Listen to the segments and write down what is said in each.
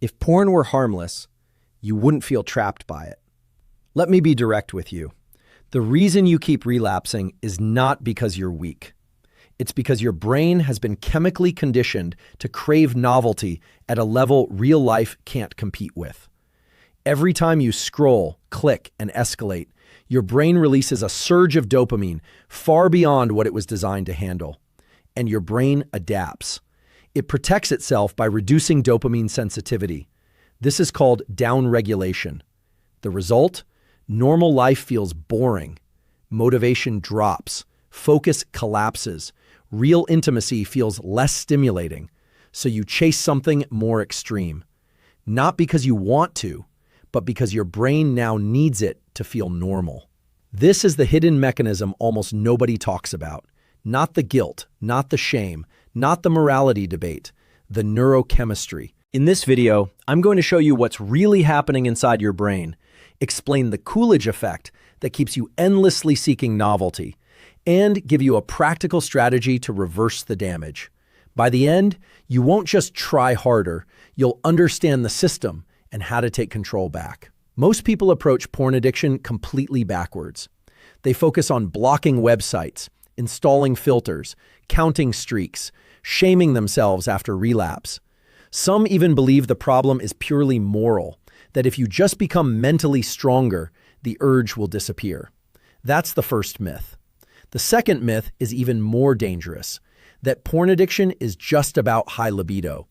If porn were harmless, you wouldn't feel trapped by it. Let me be direct with you. The reason you keep relapsing is not because you're weak. It's because your brain has been chemically conditioned to crave novelty at a level real life can't compete with. Every time you scroll, click, and escalate, your brain releases a surge of dopamine far beyond what it was designed to handle. And your brain adapts. It protects itself by reducing dopamine sensitivity. This is called downregulation. The result? Normal life feels boring. Motivation drops. Focus collapses. Real intimacy feels less stimulating. So you chase something more extreme. Not because you want to, but because your brain now needs it to feel normal. This is the hidden mechanism almost nobody talks about. Not the guilt, not the shame, not the morality debate, the neurochemistry. In this video, I'm going to show you what's really happening inside your brain, explain the Coolidge effect that keeps you endlessly seeking novelty, and give you a practical strategy to reverse the damage. By the end, you won't just try harder, you'll understand the system and how to take control back. Most people approach porn addiction completely backwards. They focus on blocking websites, installing filters, counting streaks, shaming themselves after relapse. Some even believe the problem is purely moral, that if you just become mentally stronger, the urge will disappear. That's the first myth. The second myth is even more dangerous, that porn addiction is just about high libido,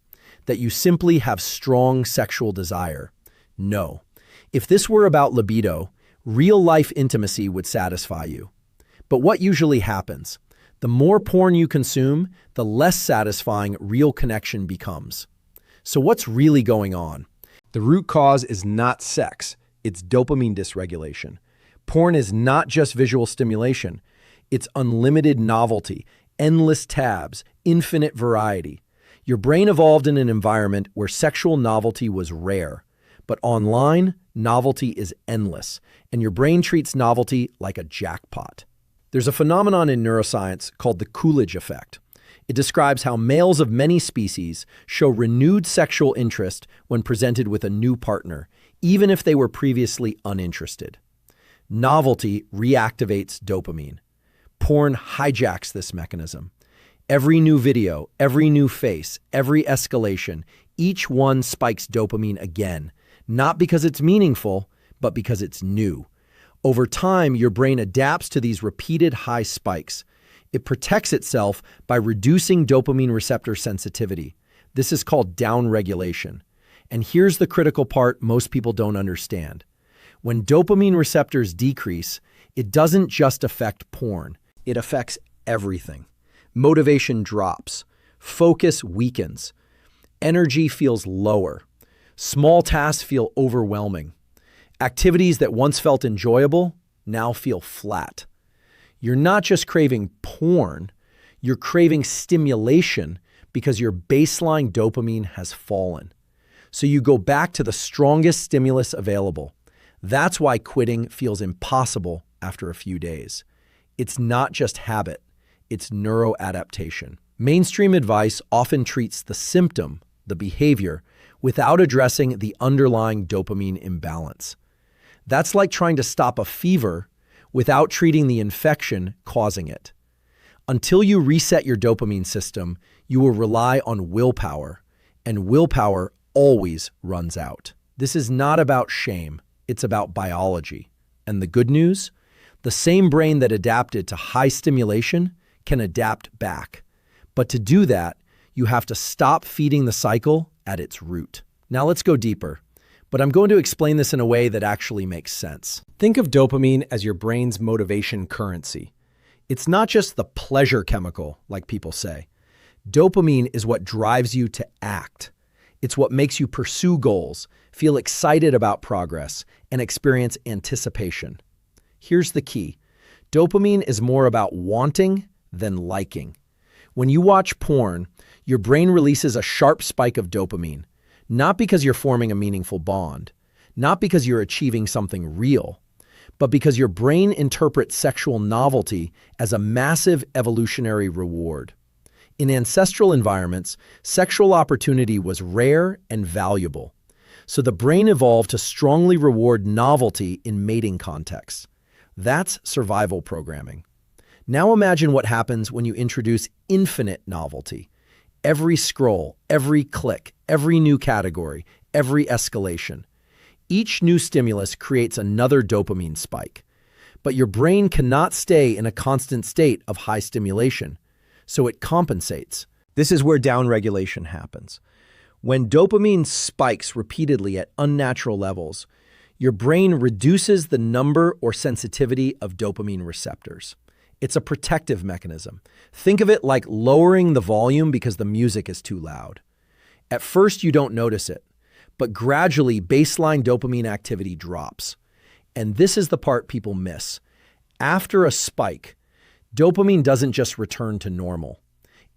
that you simply have strong sexual desire. No. If this were about libido, real-life intimacy would satisfy you. But what usually happens? The more porn you consume, the less satisfying real connection becomes. So what's really going on? The root cause is not sex, it's dopamine dysregulation. Porn is not just visual stimulation, it's unlimited novelty, endless tabs, infinite variety. Your brain evolved in an environment where sexual novelty was rare. But online, novelty is endless, and your brain treats novelty like a jackpot. There's a phenomenon in neuroscience called the Coolidge effect. It describes how males of many species show renewed sexual interest when presented with a new partner, even if they were previously uninterested. Novelty reactivates dopamine. Porn hijacks this mechanism. Every new video, every new face, every escalation, each one spikes dopamine again, not because it's meaningful, but because it's new. Over time, your brain adapts to these repeated high spikes. It protects itself by reducing dopamine receptor sensitivity. This is called downregulation. And here's the critical part most people don't understand. When dopamine receptors decrease, it doesn't just affect porn. It affects everything. Motivation drops. Focus weakens. Energy feels lower. Small tasks feel overwhelming. Activities that once felt enjoyable now feel flat. You're not just craving porn, you're craving stimulation because your baseline dopamine has fallen. So you go back to the strongest stimulus available. That's why quitting feels impossible after a few days. It's not just habit, it's neuroadaptation. Mainstream advice often treats the symptom, the behavior, without addressing the underlying dopamine imbalance. That's like trying to stop a fever without treating the infection causing it. Until you reset your dopamine system, you will rely on willpower, and willpower always runs out. This is not about shame, it's about biology. And the good news? The same brain that adapted to high stimulation can adapt back. But to do that, you have to stop feeding the cycle at its root. Now let's go deeper, but I'm going to explain this in a way that actually makes sense. Think of dopamine as your brain's motivation currency. It's not just the pleasure chemical, like people say. Dopamine is what drives you to act. It's what makes you pursue goals, feel excited about progress, and experience anticipation. Here's the key. Dopamine is more about wanting than liking. When you watch porn, your brain releases a sharp spike of dopamine, not because you're forming a meaningful bond, not because you're achieving something real, but because your brain interprets sexual novelty as a massive evolutionary reward. In ancestral environments, sexual opportunity was rare and valuable. So the brain evolved to strongly reward novelty in mating contexts. That's survival programming. Now imagine what happens when you introduce infinite novelty. Every scroll, every click, every new category, every escalation. Each new stimulus creates another dopamine spike. But your brain cannot stay in a constant state of high stimulation, so it compensates. This is where downregulation happens. When dopamine spikes repeatedly at unnatural levels, your brain reduces the number or sensitivity of dopamine receptors. It's a protective mechanism. Think of it like lowering the volume because the music is too loud. At first, you don't notice it, but gradually baseline dopamine activity drops. And this is the part people miss. After a spike, dopamine doesn't just return to normal.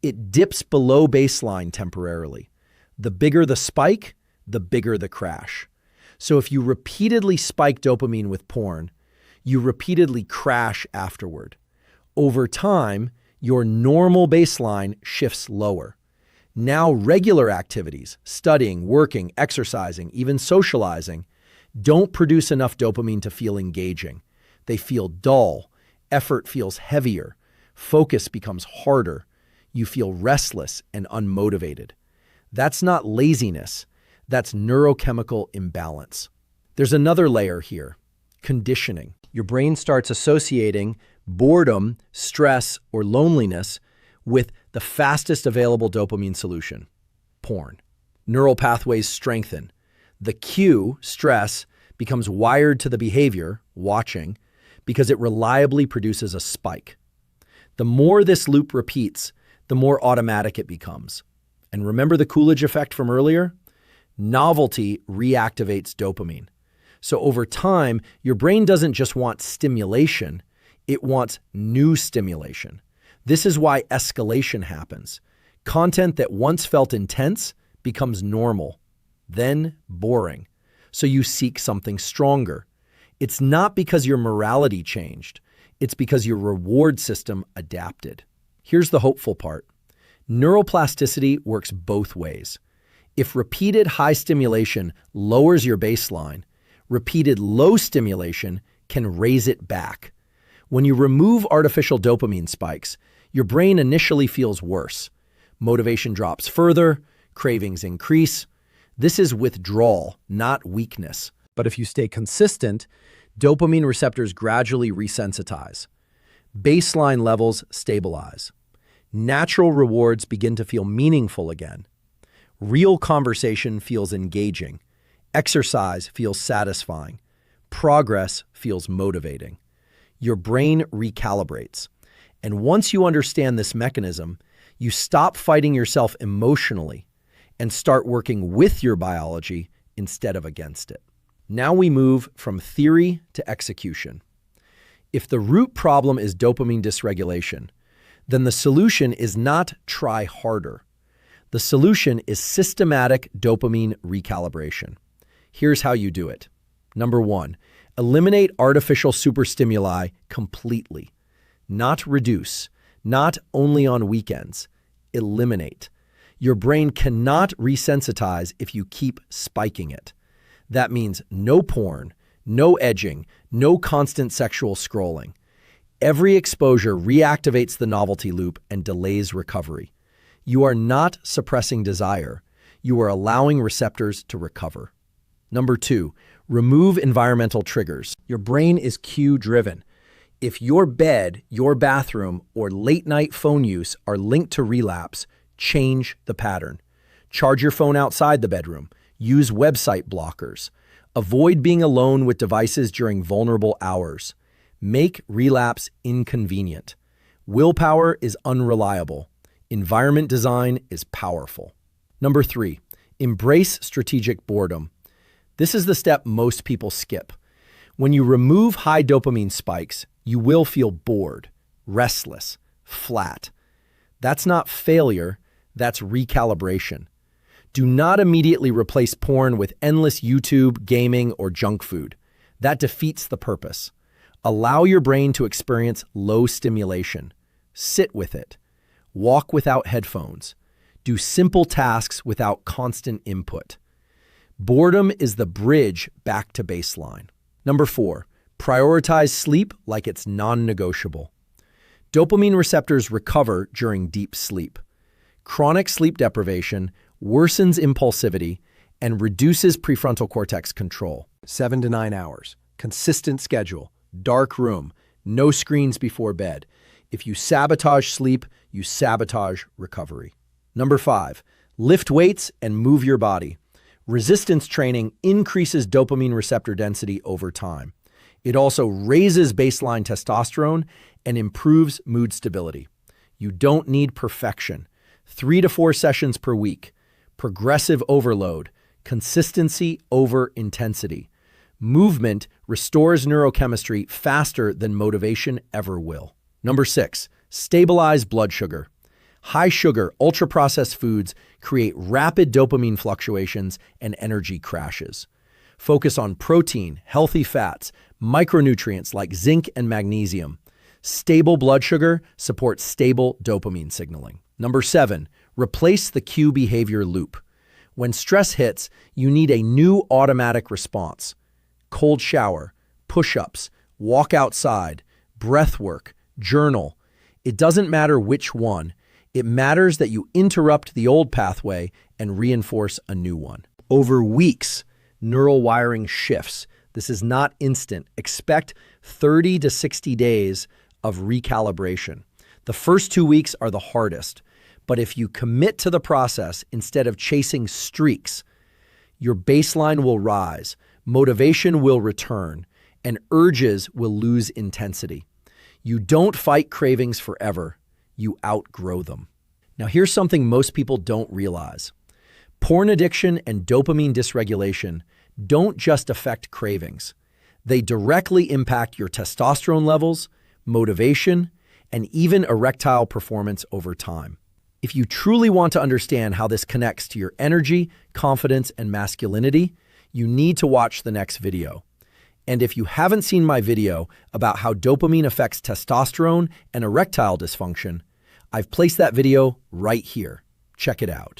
It dips below baseline temporarily. The bigger the spike, the bigger the crash. So if you repeatedly spike dopamine with porn, you repeatedly crash afterward. Over time, your normal baseline shifts lower. Now regular activities, studying, working, exercising, even socializing, don't produce enough dopamine to feel engaging. They feel dull, effort feels heavier, focus becomes harder, you feel restless and unmotivated. That's not laziness, that's neurochemical imbalance. There's another layer here, conditioning. Your brain starts associating boredom, stress, or loneliness with the fastest available dopamine solution, porn. Neural pathways strengthen. The cue, stress, becomes wired to the behavior, watching, because it reliably produces a spike. The more this loop repeats, the more automatic it becomes. And remember the Coolidge effect from earlier? Novelty reactivates dopamine. So over time, your brain doesn't just want stimulation, it wants new stimulation. This is why escalation happens. Content that once felt intense becomes normal, then boring. So you seek something stronger. It's not because your morality changed. It's because your reward system adapted. Here's the hopeful part. Neuroplasticity works both ways. If repeated high stimulation lowers your baseline, repeated low stimulation can raise it back. When you remove artificial dopamine spikes, your brain initially feels worse. Motivation drops further, cravings increase. This is withdrawal, not weakness. But if you stay consistent, dopamine receptors gradually resensitize. Baseline levels stabilize. Natural rewards begin to feel meaningful again. Real conversation feels engaging. Exercise feels satisfying. Progress feels motivating. Your brain recalibrates. And once you understand this mechanism, you stop fighting yourself emotionally and start working with your biology instead of against it. Now we move from theory to execution. If the root problem is dopamine dysregulation, then the solution is not try harder. The solution is systematic dopamine recalibration. Here's how you do it. Number 1, eliminate artificial superstimuli completely. Not reduce, not only on weekends. Eliminate. Your brain cannot resensitize if you keep spiking it. That means no porn, no edging, no constant sexual scrolling. Every exposure reactivates the novelty loop and delays recovery. You are not suppressing desire. You are allowing receptors to recover. Number 2, remove environmental triggers. Your brain is cue-driven. If your bed, your bathroom, or late-night phone use are linked to relapse, change the pattern. Charge your phone outside the bedroom. Use website blockers. Avoid being alone with devices during vulnerable hours. Make relapse inconvenient. Willpower is unreliable. Environment design is powerful. Number 3, embrace strategic boredom. This is the step most people skip. When you remove high dopamine spikes, you will feel bored, restless, flat. That's not failure, that's recalibration. Do not immediately replace porn with endless YouTube, gaming, or junk food. That defeats the purpose. Allow your brain to experience low stimulation. Sit with it. Walk without headphones. Do simple tasks without constant input. Boredom is the bridge back to baseline. Number 4, prioritize sleep like it's non-negotiable. Dopamine receptors recover during deep sleep. Chronic sleep deprivation worsens impulsivity and reduces prefrontal cortex control. 7 to 9 hours, consistent schedule, dark room, no screens before bed. If you sabotage sleep, you sabotage recovery. Number 5, lift weights and move your body. Resistance training increases dopamine receptor density over time. It also raises baseline testosterone and improves mood stability. You don't need perfection. 3 to 4 sessions per week. Progressive overload. Consistency over intensity. Movement restores neurochemistry faster than motivation ever will. Number 6, stabilize blood sugar. High sugar, ultra-processed foods create rapid dopamine fluctuations and energy crashes. Focus on protein, healthy fats, micronutrients like zinc and magnesium. Stable blood sugar supports stable dopamine signaling. Number 7, replace the cue behavior loop. When stress hits, you need a new automatic response. Cold shower, push-ups, walk outside, breath work, journal. It doesn't matter which one. It matters that you interrupt the old pathway and reinforce a new one. Over weeks, neural wiring shifts. This is not instant. Expect 30 to 60 days of recalibration. The first 2 weeks are the hardest, but if you commit to the process instead of chasing streaks, your baseline will rise, motivation will return, and urges will lose intensity. You don't fight cravings forever. You outgrow them. Now, here's something most people don't realize. Porn addiction and dopamine dysregulation don't just affect cravings. They directly impact your testosterone levels, motivation, and even erectile performance over time. If you truly want to understand how this connects to your energy, confidence, and masculinity, you need to watch the next video. And if you haven't seen my video about how dopamine affects testosterone and erectile dysfunction, I've placed that video right here. Check it out.